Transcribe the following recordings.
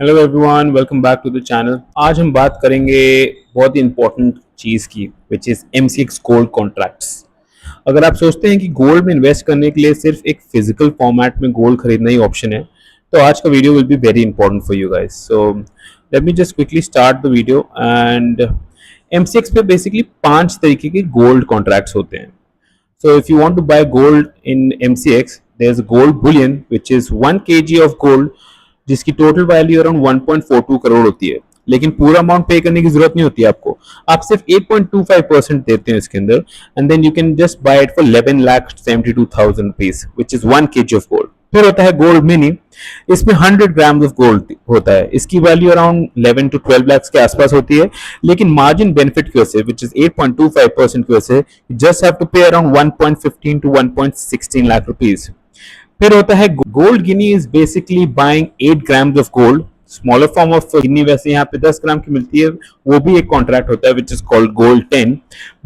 Hello everyone, welcome back to the channel. आज हम बात करेंगे बहुत ही इंपॉर्टेंट चीज़ की, which is MCX gold contracts. अगर आप सोचते हैं कि गोल्ड में इन्वेस्ट करने के लिए सिर्फ एक फिजिकल फॉर्मेट में गोल्ड खरीदना ही ऑप्शन है, तो आज का video will be very important for you guys. So let me just quickly start the video. And MCX पे बेसिकली 5 तरीके के गोल्ड कॉन्ट्रैक्ट्स होते हैं। So if you want to buy gold in MCX, there's a gold bullion which is 1 kg of gold जिसकी total value around 1.42 crore होती है। लेकिन पूरा अमाउंट पे करने की जरूरत नहीं होती है आपको, आप सिर्फ 8.25% देते हैं इसके अंदर, and then you can just buy it for 11,72,000 rupees which is 1 kg of gold. फिर होता है गोल्ड मिनी, इसमें 100 ग्राम ऑफ गोल्ड होता है। इसकी वैल्यू अराउंड 11 to 12 लाख के आसपास होती है, लेकिन मार्जिन बेनिफिट की वजह से विच इज 8.25% की वजह से just have to pay around 1.15 to 1.16 lakh rupees. फिर होता है gold guinea, is basically buying 8 grams of gold, smaller form of guinea. वैसे यहाँ पे 10 ग्राम की मिलती है, वो भी एक कॉन्ट्रैक्ट होता है which is called gold 10,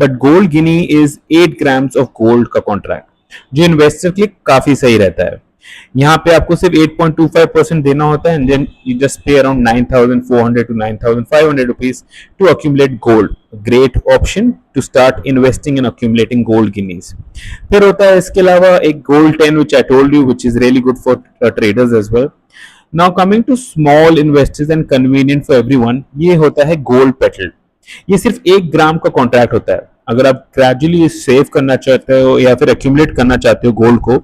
but gold guinea is 8 grams of gold का कॉन्ट्रैक्ट, जो इन्वेस्टर के लिए काफी सही रहता है। यहाँ पे आपको सिर्फ 8.25% देना होता है, and then you just pay around 9,400 to 9,500 rupees to accumulate gold. Great option to start investing in accumulating gold guineas. फिर होता है इसके अलावा एक gold 10 which I told you, which is really good for traders as well. Now coming to small investors and convenient for everyone, ये होता है gold petal. ये सिर्फ 1 ग्राम का कॉन्ट्रैक्ट होता है। अगर आप ग्रेजुअली सेव करना चाहते हो या फिर एक्यूमुलेट करना चाहते हो गोल्ड को,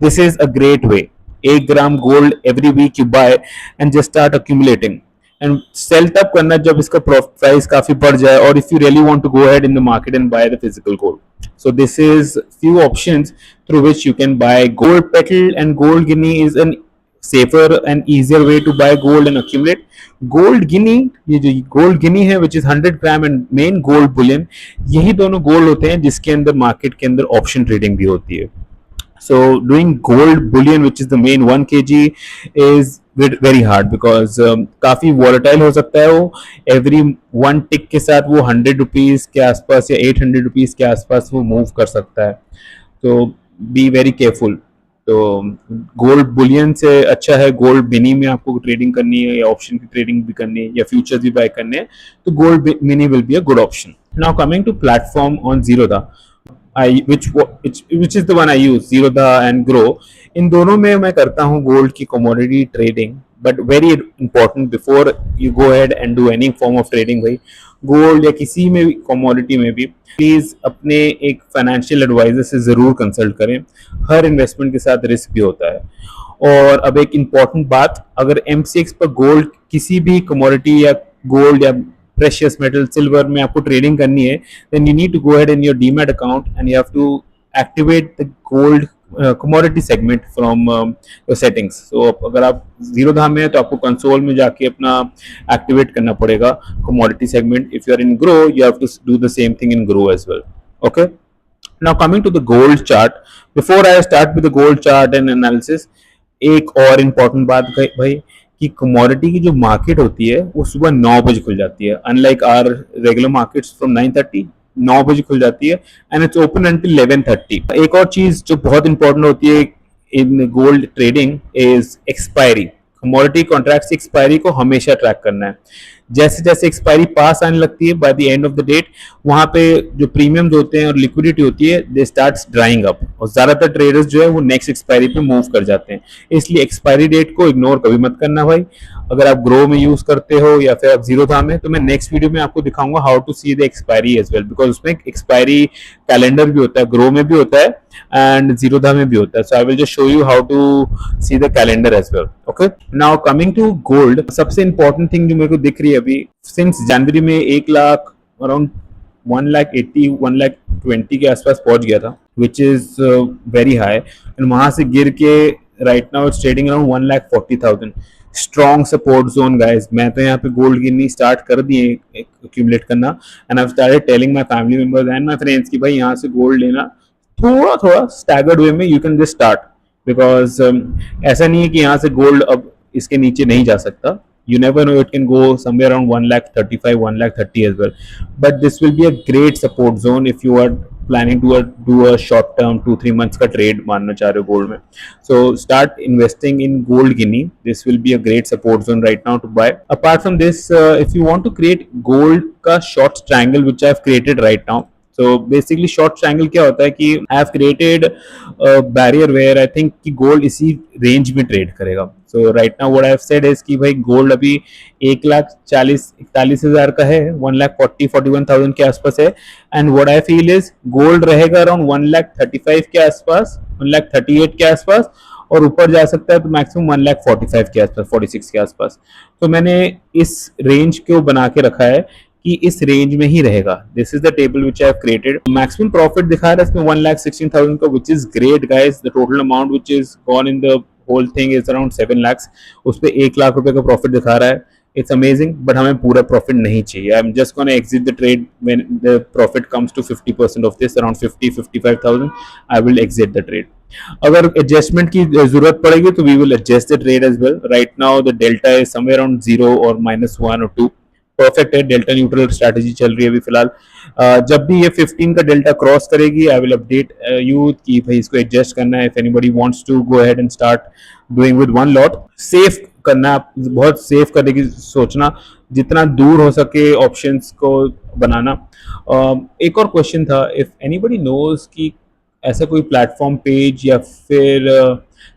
this is a great way. 1 gram gold every week you buy and just start accumulating and sell तब करना जब इसका प्राइस काफी बढ़ जाए, और if you really want to go ahead in the market and buy the physical gold. So this is few options through which you can buy gold petal, and gold guinea is an safer and easier way to buy gold and accumulate gold guinea। ये जो gold guinea है which is 100 gram and main gold bullion, यही दोनों gold होते हैं जिसके अंदर market के अंदर ऑप्शन ट्रेडिंग भी होती है। So doing gold bullion which is the main 1 kg is very hard because काफी volatile हो सकता है वो। every 1 tick के साथ वो 100 रुपीज के आसपास या 800 रुपीज के आसपास वो मूव कर सकता है, तो बी वेरी केयरफुल। तो गोल्ड बुलियन से अच्छा है गोल्ड मिनी में आपको ट्रेडिंग करनी है, या ऑप्शन की ट्रेडिंग भी करनी है, या फ्यूचर्स भी बाय करने हैं, तो gold mini will be a good option. Now coming to platform on Zerodha, which is the one I use, Zerodha and Grow। इन दोनों में मैं करता हूँ गोल्ड की commodity trading, but very important before you go ahead and do any form of trading भाई, gold या किसी में भी कमोडिटी में भी प्लीज अपने एक फाइनेंशियल एडवाइजर से जरूर कंसल्ट करें। हर इन्वेस्टमेंट के साथ रिस्क भी होता है। और अब एक इम्पॉर्टेंट बात, अगर एमसीएक्स पर गोल्ड किसी भी कमोडिटी या गोल्ड या प्रेशियस मेटल सिल्वर में आपको ट्रेडिंग करनी है, then you need to go ahead in your demat account and you have to activate the gold commodity segment from your settings। so अगर आप जीरोधा में है तो आपको कंसोल में जाके अपना एक्टिवेट करना पड़ेगा commodity segment। if you are in grow you have to do the same thing in grow as well। okay, now coming to the gold chart, before I start with the gold chart and analysis, एक और important बात भाई कि commodity की जो market होती है वो सुबह 9 बजे खुल जाती है, unlike our regular markets from 9:30, 9 बजे खुल जाती है, एंड इट्स ओपन अंटिल 11:30। एक और चीज जो बहुत इंपॉर्टेंट होती है in gold trading is expiry. Commodity contract की एक्सपायरी को हमेशा ट्रैक करना है। जैसे जैसे एक्सपायरी पास आने लगती है by the end of the date, वहां पे जो प्रीमियम्स होते हैं और लिक्विडिटी होती है दे स्टार्ट्स ड्राइंग अप, और ज्यादातर ट्रेडर्स जो है वो नेक्स्ट एक्सपायरी पे मूव कर जाते हैं। इसलिए एक्सपायरी डेट को इग्नोर कभी मत करना भाई। अगर आप ग्रो में यूज करते हो या फिर आप जीरोधा में, तो मैं नेक्स्ट वीडियो में आपको दिखाऊंगा how to see the expiry as well, because उसमें एक्सपायरी कैलेंडर भी होता है, ग्रो में भी होता है एंड जीरोधा में भी होता है। So I will just show you how to see the calendar as well. Okay, now coming to gold, सबसे इंपॉर्टेंट थिंग जो मेरे को दिख रही है अभी, सिंस जनवरी में 1 लाख अराउंड 1,80,000 1,20,000 के आसपास पहुंच गया था, which is very high, and वहां से गिर के right now it's trading around 1,40,000। Strong support zone guys. मैं तो यहाँ पे गोल्ड गिनी स्टार्ट कर दिए एक्यूमुलेट करना, and I started telling my family members and my friends कि भाई यहाँ से गोल्ड लेना थोड़ा थोड़ा स्टैगर्ड वे में, you can just start, because ऐसा नहीं है कि यहाँ से गोल्ड अब इसके नीचे नहीं जा सकता। You never know, it can go somewhere around 1,35,000 1,30,000 as well, but this will be a great support zone if you are planning to do a short term 2-3 months का trade मानना चाह रहे हो gold में, so start investing in gold Guinea. This will be a great support zone right now to buy. Apart from this, if you want to create gold का short triangle which I have created right now, so basically short triangle क्या होता है कि I have created a barrier where I think कि gold इसी range में trade करेगा. So right now what I have said is कि भाई gold अभी 1,40,41,000 का है, 1,40,41,000 के आसपास है, and what I feel is gold रहेगा around 1,35,000 के आसपास, 1,38,000 के आसपास, और ऊपर जा सकता है तो मैक्सिमम 1,45,000 के आसपास, 46 के आसपास. तो मैंने इस रेंज को बना के रखा है कि इस रेंज में ही रहेगा. This is the table which I have created. Maximum profit दिखा रहा है इसमें 1,16,000 का, which is great guys. The total amount which is gone in the whole thing is around 7 lakhs. उस पर 1 लाख रुपए का प्रॉफिट दिखा रहा है. It's amazing, but हमें पूरा प्रॉफिट नहीं चाहिए. I'm just gonna exit the trade when the profit comes to 50% of this, around 50-55,000. I will exit the trade. अगर एडजस्टमेंट की जरूरत पड़ेगी तो we will adjust the trade as well. Right now the delta is somewhere around 0 और -1 और 2. Perfect है. Delta neutral strategy चल रही है अभी फिलहाल. जब भी ये 15 का डेल्टा क्रॉस करेगी आई विल अपडेट यू कि भाई इसको एडजस्ट करना है. If anybody wants to go ahead and start doing with one lot, safe करना, बहुत सेफ करने की सोचना, जितना दूर हो सके ऑप्शंस को बनाना. एक और क्वेश्चन था, इफ एनीबॉडी नोज कि ऐसा कोई प्लेटफॉर्म पेज या फिर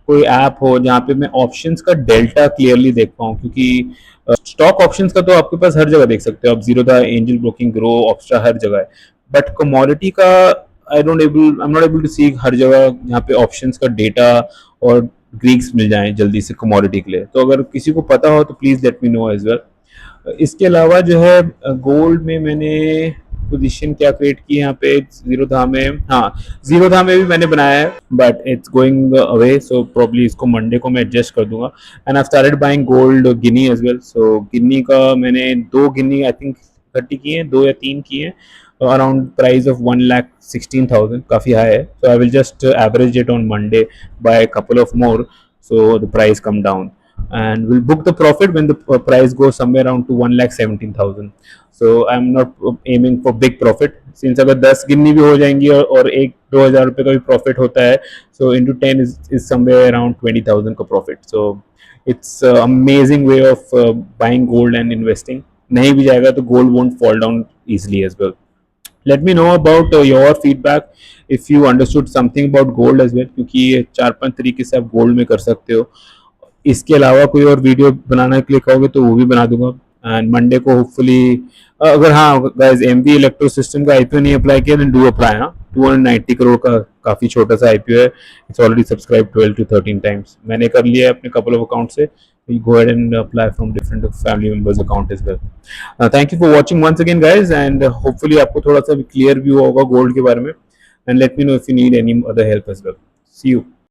कोई ऐप हो जहाँ पे मैं ऑप्शंस का डेल्टा क्लियरली देख पाऊँ, क्योंकि स्टॉक ऑप्शंस का तो आपके पास हर जगह देख सकते हो आप, Zerodha, Angel Broking, Groww, Opstra, हर जगह है. बट कमोडिटी का I am not able to see हर जगह जहाँ पे ऑप्शंस का डेटा और ग्रीक्स मिल जाएं जल्दी से कमोडिटी के लिए. तो अगर किसी को पता हो तो please let me know as well. इसके अलावा जो है गोल्ड में मैंने पोजीशन क्या क्रिएट की यहाँ पे जीरोधा में. हाँ, जीरोधा में भी मैंने बनाया है but it's going away, so probably इसको मंडे को मैं एडजस्ट कर दूंगा. And I started buying gold guinea as well. So guinea का मैंने 2 गिनी आई थिंक 30 किए हैं, 2 या 3 किए हैं, अराउंड प्राइस ऑफ 1,16,000, काफ़ी हाई है. So I will just average it on Monday by couple of more, so the price come down and we'll book the profit when the price goes somewhere around to 1,17,000. So I'm not aiming for big profit, since अगर 10 गिन्नी भी हो जाएंगी और 1-2 हज़ार रुपये का भी profit होता है, so into 10 is somewhere around 20,000 का profit. So it's amazing way of buying gold and investing. नहीं भी जाएगा तो gold won't fall down easily as well. Let me know about your feedback if you understood something about gold as well, क्योंकि ये 4-5 तरीके से आप gold में कर सकते हो. इसके अलावा कोई और वीडियो बनाने के लिए कहोगे तो वो भी बना दूंगा. एंड मंडे को होपफुली, अगर हाँ गाइस एमवी इलेक्ट्रो सिस्टम का आईपीओ नहीं अप्लाई किया देन डू अप्लाई. हाँ, 290 करोड़ का काफ़ी छोटा सा आईपीओ है. It's already subscribe 12 to 13 times. मैंने कर लिया है अपने कपल ऑफ अकाउंट से. You go ahead and apply from different family members account as well. Thank you for watching once again guys, and hopefully आपको थोड़ा सा clear view होगा gold के बारे में. And let me know if you need any other help as well. See you.